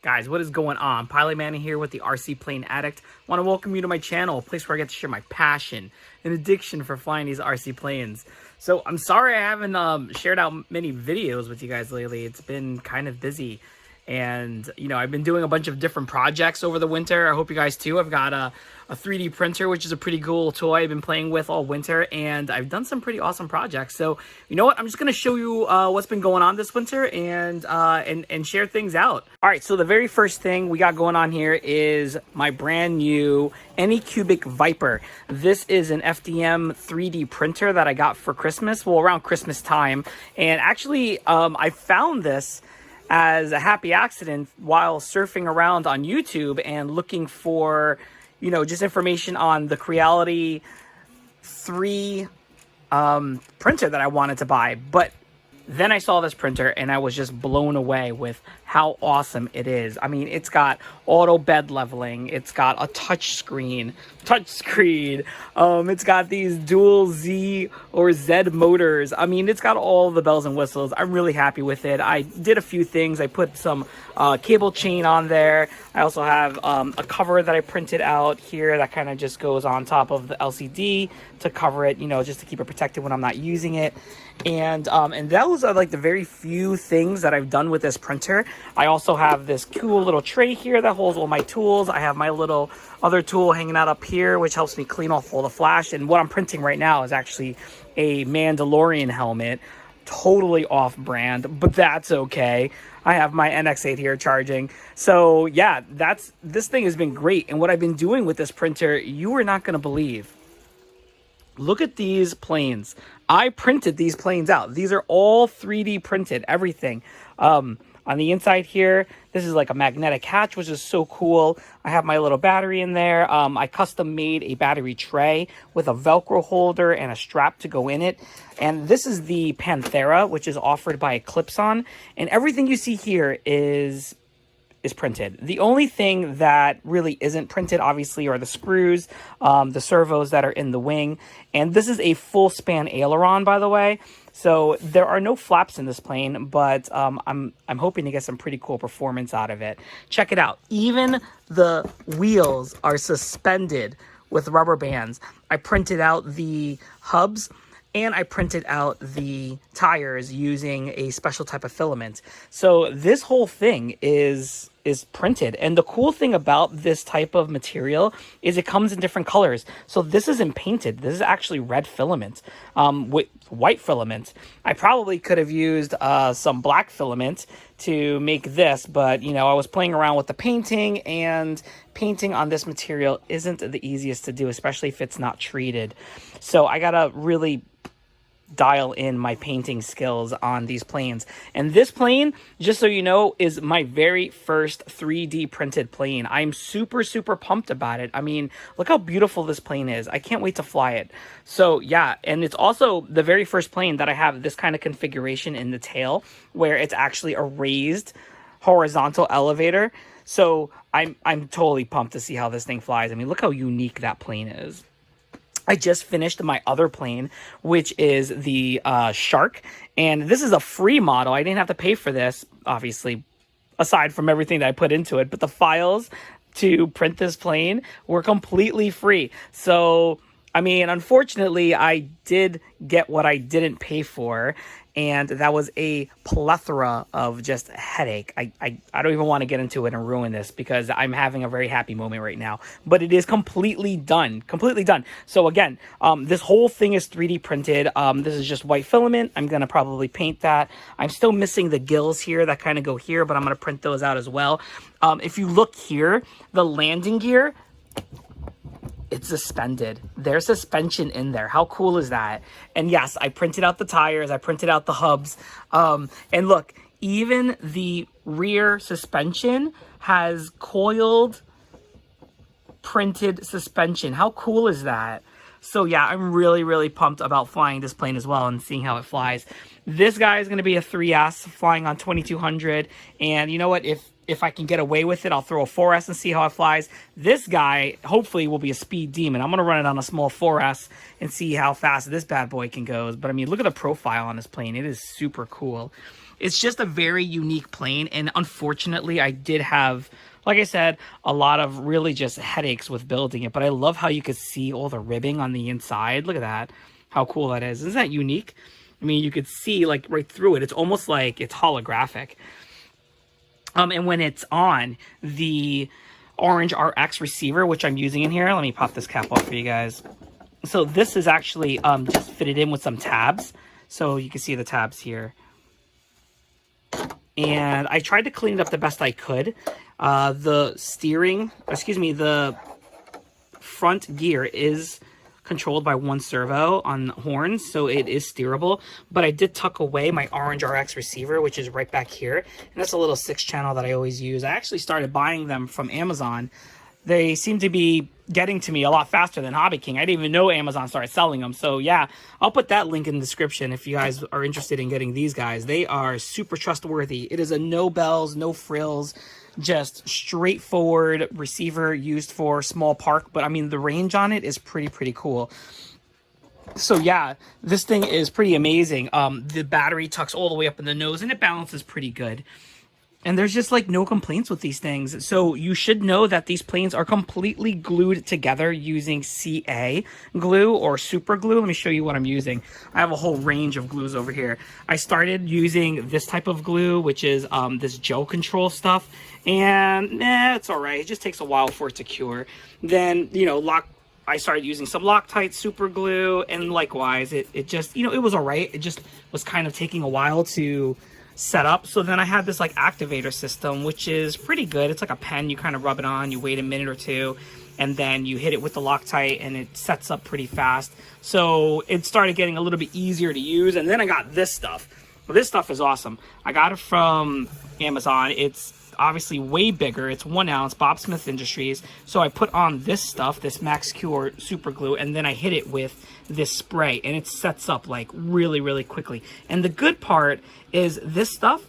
Guys, what is going on? Pilot Manny here with the RC Plane Addict. I want to welcome you to my channel, a place where I get to share my passion and addiction for flying these RC planes. So I'm sorry I haven't shared out many videos with you guys lately. It's been kind of busy. And, you know, I've been doing a bunch of different projects over the winter. I hope you guys too. I've got a 3D printer, which is a pretty cool toy I've been playing with all winter. And I've done some pretty awesome projects. So, you know what? I'm just going to show you what's been going on this winter and share things out. All right, so the very first thing we got going on here is my brand new Anycubic Vyper. This is an FDM 3D printer that I got for Christmas, well, around Christmas time. And actually, I found this as a happy accident while surfing around on YouTube and looking for, you know, just information on the Creality 3 printer that I wanted to buy. But then I saw this printer and I was just blown away with how awesome it is. I mean, it's got auto bed leveling. It's got a touch screen. It's got these dual Z or Z motors. I mean, it's got all the bells and whistles. I'm really happy with it. I did a few things. I put some cable chain on there. I also have a cover that I printed out here that kind of just goes on top of the LCD to cover it, you know, just to keep it protected when I'm not using it. And those are like the very few things that I've done with this printer. I also have this cool little tray here that holds all my tools. I have my little other tool hanging out up here, which helps me clean off all the flash. And what I'm printing right now is actually a Mandalorian helmet, totally off brand, but that's okay. I have my NX8 here charging. So yeah, this thing has been great. And what I've been doing with this printer, you are not going to believe. Look at these planes. I printed these planes out. These are all 3D printed, everything. On the inside here, this is like a magnetic hatch, which is so cool. I have my little battery in there. I custom made a battery tray with a Velcro holder and a strap to go in it. And this is the Panthera, which is offered by Eclipson. And everything you see here is printed. The only thing that really isn't printed, obviously, are the screws, the servos that are in the wing. And this is a full span aileron, by the way. So there are no flaps in this plane, but I'm hoping to get some pretty cool performance out of it. Check it out. Even the wheels are suspended with rubber bands. I printed out the hubs and I printed out the tires using a special type of filament. So this whole thing is printed. And the cool thing about this type of material is it comes in different colors. So this isn't painted. This is actually red filament with white filament. I probably could have used some black filament to make this, but you know, I was playing around with the painting, and painting on this material isn't the easiest to do, especially if it's not treated. So I gotta really dial in my painting skills on these planes. And this plane, just so you know, is my very first 3D printed plane. I'm super pumped about it. I mean, look how beautiful this plane is. I can't wait to fly it. So yeah, and it's also the very first plane that I have this kind of configuration in the tail, where it's actually a raised horizontal elevator. So I'm totally pumped to see how this thing flies. I mean, look how unique that plane is. I just finished my other plane, which is the Shark, and this is a free model. I didn't have to pay for this, obviously, aside from everything that I put into it, but the files to print this plane were completely free. So, I mean, unfortunately, I did get what I didn't pay for, and that was a plethora of just headache. I don't even want to get into it and ruin this because I'm having a very happy moment right now. But it is completely done. Completely done. So again, this whole thing is 3D printed. This is just white filament. I'm going to probably paint that. I'm still missing the gills here that kind of go here, but I'm going to print those out as well. If you look here, the landing gear, it's suspended. There's suspension in there. How cool is that? And yes, I printed out the tires. I printed out the hubs. And look, even the rear suspension has coiled printed suspension. How cool is that? So yeah, I'm really pumped about flying this plane as well and seeing how it flies. This guy is going to be a 3S flying on 2200. And you know what? If I can get away with it, I'll throw a 4S and see how it flies. This guy, hopefully, will be a speed demon. I'm going to run it on a small 4S and see how fast this bad boy can go. But, I mean, look at the profile on this plane. It is super cool. It's just a very unique plane, and unfortunately I did have, like I said, a lot of really just headaches with building it, but I love how you could see all the ribbing on the inside. Look at that, how cool that is. Isn't that unique? I mean, you could see like right through it. It's almost like it's holographic. And when it's on, the orange RX receiver, which I'm using in here, let me pop this cap off for you guys. So this is actually just fitted in with some tabs. So you can see the tabs here. And I tried to clean it up the best I could. The front gear is controlled by one servo on horns, so it is steerable, but I did tuck away my orange RX receiver, which is right back here, and that's a little 6-channel that I always use. I actually started buying them from Amazon. They seem to be getting to me a lot faster than Hobby King. I didn't even know Amazon started selling them. So yeah, I'll put that link in the description if you guys are interested in getting these guys. They are super trustworthy. It is a no bells, no frills, just straightforward receiver used for small park. But I mean, the range on it is pretty cool. So yeah, this thing is pretty amazing. The battery tucks all the way up in the nose and it balances pretty good. And there's just like no complaints with these things. So you should know that these planes are completely glued together using CA glue or super glue. Let me show you what I'm using. I have a whole range of glues over here. I started using this type of glue, which is this gel control stuff. And it's all right. It just takes a while for it to cure. Then, you know, I started using some Loctite super glue, and likewise, it just, you know, it was all right. It just was kind of taking a while to set up. So then I had this like activator system, which is pretty good. It's like a pen. You kind of rub it on, you wait a minute or two, and then you hit it with the Loctite and it sets up pretty fast. So it started getting a little bit easier to use. And then I got this stuff. Well, this stuff is awesome. I got it from Amazon. It's obviously way bigger. It's 1 ounce, Bob Smith Industries. So I put on this stuff, this Max Cure super glue, and then I hit it with this spray, and it sets up like really quickly. And the good part is this stuff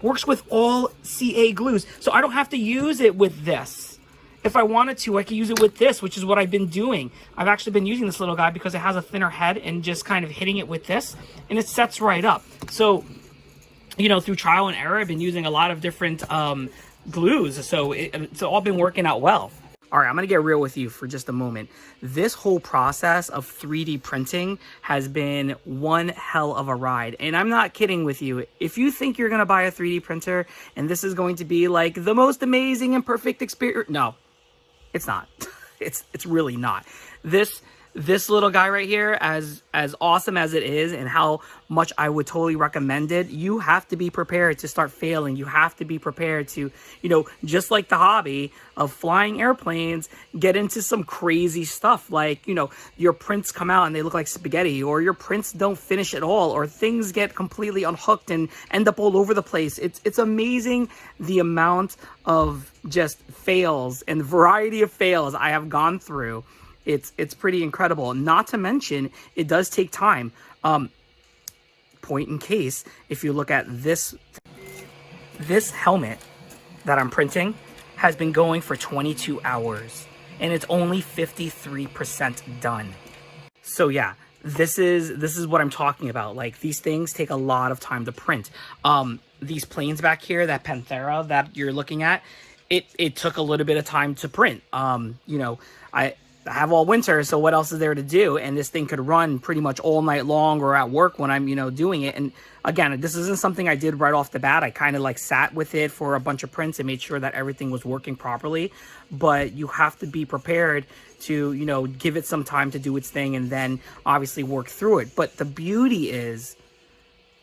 works with all CA glues, so I don't have to use it with this. If I wanted to, I could use it with this, which is what I've been doing. I've actually been using this little guy because it has a thinner head, and just kind of hitting it with this, and it sets right up. So, you know, through trial and error, I've been using a lot of different glues, so it's all been working out well. All right, I'm gonna get real with you for just a moment. This whole process of 3D printing has been one hell of a ride. And I'm not kidding with you. If you think you're gonna buy a 3D printer and this is going to be like the most amazing and perfect experience, no, it's not. It's really not. This little guy right here, as awesome as it is and how much I would totally recommend it, you have to be prepared to start failing. You have to be prepared to, you know, just like the hobby of flying airplanes, get into some crazy stuff. Like, you know, your prints come out and they look like spaghetti, or your prints don't finish at all, or things get completely unhooked and end up all over the place. It's amazing the amount of just fails and variety of fails I have gone through. It's pretty incredible. Not to mention, it does take time. Point in case, if you look at this helmet that I'm printing has been going for 22 hours, and it's only 53% done. So yeah, this is what I'm talking about. Like, these things take a lot of time to print. These planes back here, that Panthera that you're looking at, it took a little bit of time to print. You know, I have all winter, so what else is there to do? And this thing could run pretty much all night long, or at work when I'm, you know, doing it. And again, this isn't something I did right off the bat. I kind of like sat with it for a bunch of prints and made sure that everything was working properly. But you have to be prepared to, you know, give it some time to do its thing and then obviously work through it. But the beauty is,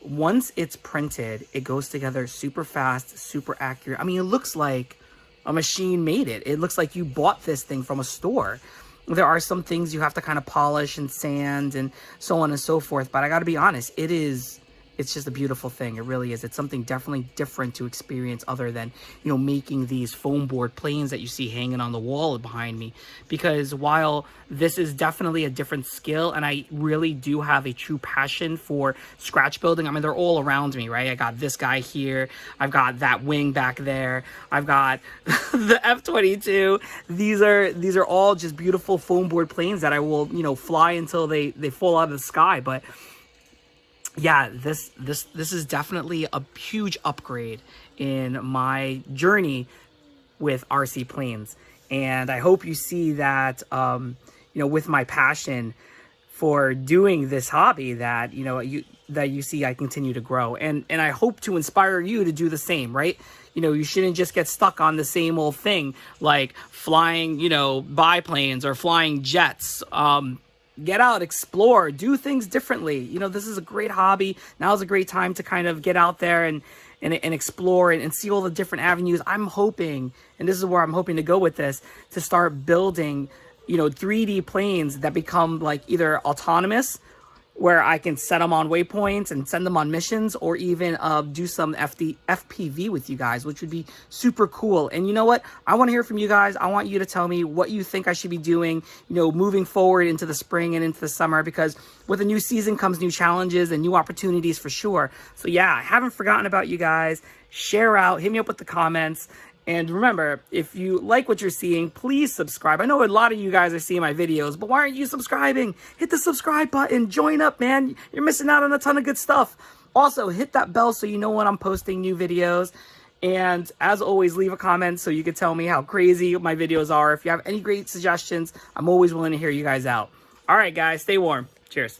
once it's printed, it goes together super fast, super accurate. I mean, it looks like a machine made it. It looks like you bought this thing from a store. There are some things you have to kind of polish and sand and so on and so forth. But I got to be honest, it's just a beautiful thing. It really is. It's something definitely different to experience other than, you know, making these foam board planes that you see hanging on the wall behind me. Because while this is definitely a different skill, and I really do have a true passion for scratch building. I mean, they're all around me, right? I got this guy here. I've got that wing back there. I've got the F-22. These are all just beautiful foam board planes that I will, you know, fly until they fall out of the sky. But yeah, this is definitely a huge upgrade in my journey with RC planes. And I hope you see that, you know, with my passion for doing this hobby, that, you know, you see I continue to grow. And I hope to inspire you to do the same, right? You know, you shouldn't just get stuck on the same old thing, like flying, you know, biplanes or flying jets. Get out, explore, do things differently. You know, this is a great hobby. Now's a great time to kind of get out there and explore and see all the different avenues. I'm hoping, and this is where I'm hoping to go with this, to start building, you know, 3D planes that become like either autonomous, where I can set them on waypoints and send them on missions, or even do some FPV with you guys, which would be super cool. And you know what? I want to hear from you guys. I want you to tell me what you think I should be doing, you know, moving forward into the spring and into the summer, because with a new season comes new challenges and new opportunities for sure. So yeah, I haven't forgotten about you guys. Share out, hit me up with the comments. And remember, if you like what you're seeing, please subscribe. I know a lot of you guys are seeing my videos, but why aren't you subscribing? Hit the subscribe button. Join up, man. You're missing out on a ton of good stuff. Also, hit that bell so you know when I'm posting new videos. And as always, leave a comment so you can tell me how crazy my videos are. If you have any great suggestions, I'm always willing to hear you guys out. All right, guys, stay warm. Cheers.